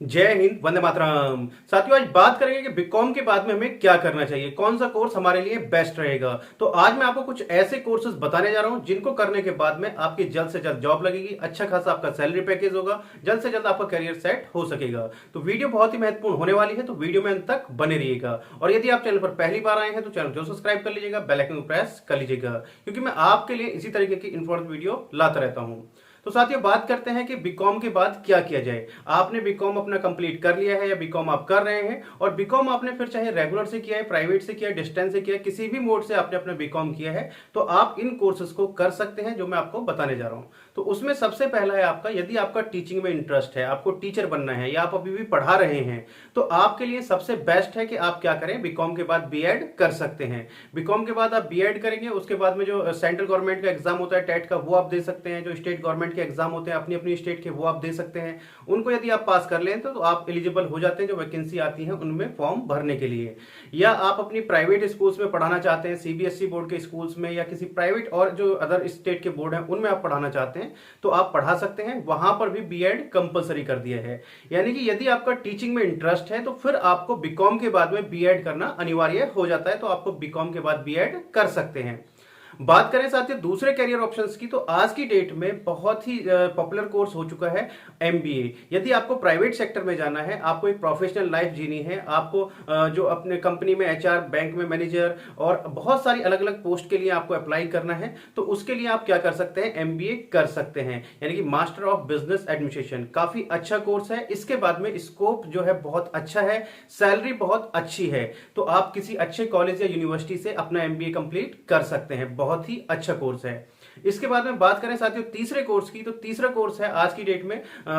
जय हिंद, वंदे मातरम। साथियों, आज बात करेंगे कि बीकॉम के बाद में हमें क्या करना चाहिए, कौन सा कोर्स हमारे लिए बेस्ट रहेगा। तो आज मैं आपको कुछ ऐसे कोर्सेज बताने जा रहा हूं जिनको करने के बाद में आपकी जल्द से जल्द जॉब लगेगी, अच्छा खासा आपका सैलरी पैकेज होगा, जल्द से जल्द आपका करियर सेट हो सकेगा। तो वीडियो बहुत ही महत्वपूर्ण होने वाली है, तो वीडियो में अंत तक बने रहिएगा। और यदि आप चैनल पर पहली बार आए हैं तो चैनल को सब्सक्राइब कर लीजिएगा, बेल आइकन को प्रेस कर लीजिएगा, क्योंकि मैं आपके लिए इसी तरीके की इन्फॉर्मेटिव वीडियो लाता रहता हूं। तो साथियों, बात करते हैं कि बीकॉम के बाद क्या किया जाए। आपने बीकॉम अपना कंप्लीट कर लिया है या बीकॉम आप कर रहे हैं, और बीकॉम आपने फिर चाहे रेगुलर से किया है, प्राइवेट से किया है, डिस्टेंस से किया है, किसी भी मोड से आपने अपना बीकॉम किया है, तो आप इन कोर्सेज को कर सकते हैं जो मैं आपको बताने जा रहा हूं। तो उसमें सबसे पहला है आपका, यदि आपका टीचिंग में इंटरेस्ट है, आपको टीचर बनना है या आप अभी भी पढ़ा रहे हैं, तो आपके लिए सबसे बेस्ट है कि आप क्या करें, बीकॉम के बाद बीएड कर सकते हैं। बीकॉम के बाद आप बीएड करेंगे, उसके बाद में जो सेंट्रल गवर्नमेंट का एग्जाम होता है टेट का, वो आप दे सकते हैं। जो स्टेट गवर्नमेंट के एग्जाम होते हैं अपनी अपनी स्टेट के, वो आप दे सकते हैं। उनको यदि आप पास कर लें तो आप एलिजिबल हो जाते हैं जो वैकेंसी आती है उनमें फॉर्म भरने के लिए। या आप अपनी प्राइवेट स्कूल्स में पढ़ाना चाहते हैं, सीबीएसई बोर्ड के स्कूल्स में या किसी प्राइवेट और जो अदर स्टेट के बोर्ड हैं उनमें आप पढ़ाना चाहते हैं, तो आप पढ़ा सकते हैं। वहां पर भी बीएड कंपलसरी कर दिया है। यानी कि यदि आपका टीचिंग में इंटरेस्ट है तो फिर आपको बीकॉम के बाद में बीएड करना अनिवार्य हो जाता है, तो आपको बीकॉम के बाद बीएड कर सकते हैं। बात करें साथियों दूसरे करियर ऑप्शंस की, तो आज की डेट में बहुत ही पॉपुलर कोर्स हो चुका है एमबीए। यदि आपको प्राइवेट सेक्टर में जाना है, आपको एक प्रोफेशनल लाइफ जीनी है, आपको जो अपने कंपनी में एचआर, बैंक में मैनेजर और बहुत सारी अलग अलग पोस्ट के लिए आपको अप्लाई करना है, तो उसके लिए आप क्या कर सकते हैं, एमबीए कर सकते हैं, यानी कि मास्टर ऑफ बिजनेस एडमिनिस्ट्रेशन। काफी अच्छा कोर्स है। इसके बाद में स्कोप जो है बहुत अच्छा है, सैलरी बहुत अच्छी है, तो आप किसी अच्छे कॉलेज या यूनिवर्सिटी से अपना एमबीए कंप्लीट कर सकते हैं। बहुत ही अच्छा कोर्स है। इसके बाद में बात करें साथियों तीसरे कोर्स की, तो तीसरा कोर्स है आज की डेट में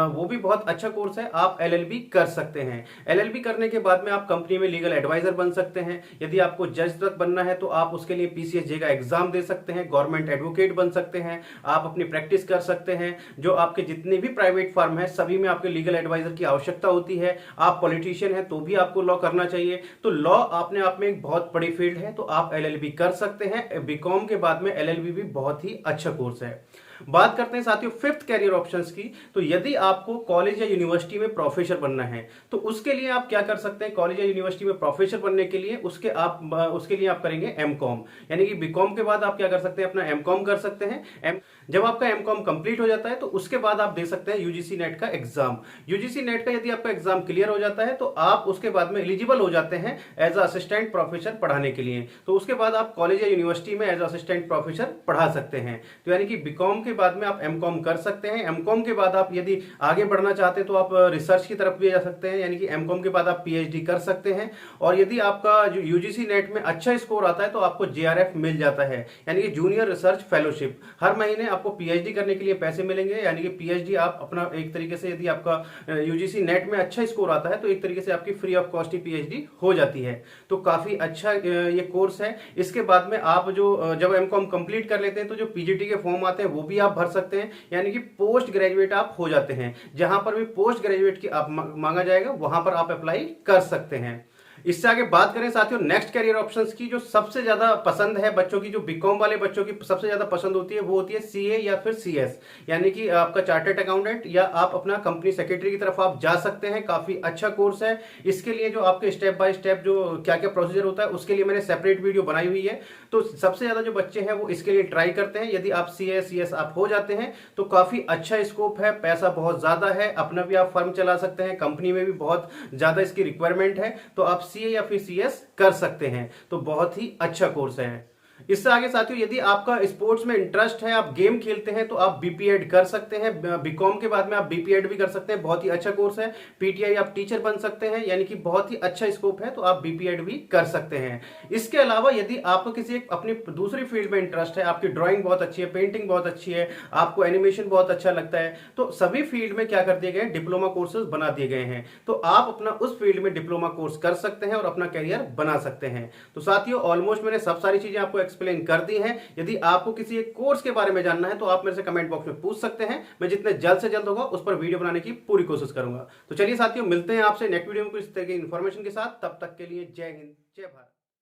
वो भी बहुत अच्छा कोर्स है, आप एलएलबी कर सकते हैं। एलएलबी करने के बाद में आप कंपनी में लीगल एडवाइजर बन सकते हैं। यदि आपको जज तक बनना है तो आप उसके लिए पीसीएसजे का एग्जाम दे सकते हैं, गवर्नमेंट एडवोकेट बन सकते हैं, आप अपनी प्रैक्टिस कर सकते हैं। जो आपके जितने भी प्राइवेट फर्म है सभी में आपके लीगल एडवाइजर की आवश्यकता होती है। आप पॉलिटिशियन है तो भी आपको लॉ करना चाहिए। तो लॉ अपने आप में एक बहुत बड़ी फील्ड है, तो आप एलएलबी कर सकते हैं। बीकॉम के बाद में एलएलबी भी बहुत ही अच्छा कोर्स है। बात करते हैं साथियों फिफ्थ कैरियर ऑप्शंस की, तो यदि आपको कॉलेज या यूनिवर्सिटी में प्रोफेसर बनना है तो उसके लिए आप क्या कर सकते हैं। कॉलेज या यूनिवर्सिटी में प्रोफेसर बनने के लिए उसके लिए आप करेंगे एमकॉम, यानी कि बीकॉम के बाद आप क्या कर सकते हैं, अपना एमकॉम कर सकते हैं। जब आपका एमकॉम कंप्लीट हो जाता है तो उसके बाद आप दे सकते हैं यूजीसी नेट का एग्जाम। यूजीसी नेट का यदि आपका एग्जाम क्लियर हो जाता है तो आप उसके बाद में एलिजिबल हो जाते हैं एज असिस्टेंट प्रोफेसर पढ़ाने के लिए। तो उसके बाद आप कॉलेज या यूनिवर्सिटी में एज असिस्टेंट प्रोफेसर पढ़ा सकते हैं। तो यानी कि बीकॉम के बाद में आप एमकॉम कर सकते हैं। एमकॉम के बाद आप यदि आगे बढ़ना चाहते हैं तो आप रिसर्च की तरफ भी जा सकते हैं, यानी कि एमकॉम के बाद आप पीएचडी कर सकते हैं। और यदि आपका जो यूजीसी नेट में अच्छा स्कोर आता है तो आपको जेआरएफ मिल जाता है, यानी कि जूनियर रिसर्च फेलोशिप। हर महीने आपको पीएचडी करने के लिए पैसे मिलेंगे, यानी कि पीएचडी आप अपना एक तरीके से, यदि आपका यूजीसी नेट में अच्छा स्कोर आता है तो एक तरीके से आपकी free of cost he PhD हो जाती है। तो काफी अच्छा ये कोर्स है। इसके बाद में आप जो जब एमकॉम कंप्लीट कर लेते हैं तो जो पीजीटी के फॉर्म आते हैं वो भी आप भर सकते हैं, यानी कि पोस्ट ग्रेजुएट आप हो जाते हैं। जहां पर भी पोस्ट ग्रेजुएट की आप मांगा जाएगा वहां पर आप अप्लाई कर सकते हैं। इससे आगे बात करें साथियों नेक्स्ट कैरियर ऑप्शंस की, जो सबसे ज्यादा पसंद है बच्चों की, जो बीकॉम वाले बच्चों की सबसे ज्यादा पसंद होती है, वो होती है सीए या फिर सीएस, यानी कि आपका चार्टर्ड अकाउंटेंट, या आप अपना कंपनी सेक्रेटरी की तरफ आप जा सकते हैं। काफी अच्छा कोर्स है। इसके लिए जो आपके स्टेप बाय स्टेप जो क्या क्या प्रोसीजर होता है उसके लिए मैंने सेपरेट वीडियो बनाई हुई है। तो सबसे ज्यादा जो बच्चे हैं वो इसके लिए ट्राई करते हैं। यदि आप सीए सीएस आप हो जाते हैं तो काफी अच्छा स्कोप है, पैसा बहुत ज्यादा है, अपना भी आप फर्म चला सकते हैं, कंपनी में भी बहुत ज्यादा इसकी रिक्वायरमेंट है, तो आप सीए या फिर सीएस कर सकते हैं। तो बहुत ही अच्छा कोर्स है। इससे आगे साथियों यदि आपका स्पोर्ट्स में इंटरेस्ट है, आप गेम खेलते हैं, तो आप बीपीएड कर सकते हैं। बीकॉम के बाद में आप बीपीएड भी कर सकते हैं, बहुत ही अच्छा कोर्स है। पीटीआई आप टीचर बन सकते हैं, यानी कि बहुत ही अच्छा स्कोप है, तो आप बीपीएड भी कर सकते हैं। इसके अलावा यदि आपको किसी अपनी दूसरी फील्ड में इंटरेस्ट है, आपकी ड्राइंग बहुत अच्छी है, पेंटिंग बहुत अच्छी है, आपको एनिमेशन बहुत अच्छा लगता है, तो सभी फील्ड में क्या कर दिए गए, डिप्लोमा कोर्सेज बना दिए गए हैं। तो आप अपना उस फील्ड में डिप्लोमा कोर्स कर सकते हैं और अपना करियर बना सकते हैं। तो साथियों ऑलमोस्ट मैंने सब सारी चीजें आपको एक्सप्लेन कर दी हैं। यदि आपको किसी एक कोर्स के बारे में जानना है तो आप मेरे से कमेंट बॉक्स में पूछ सकते हैं। मैं जितने जल्द से जल्द होगा उस पर वीडियो बनाने की पूरी कोशिश करूंगा। तो चलिए साथियों मिलते हैं आपसे नेक्स्ट वीडियो में कुछ इस तरह की इंफॉर्मेशन के साथ। तब तक के लिए जय हिंद, जय भारत।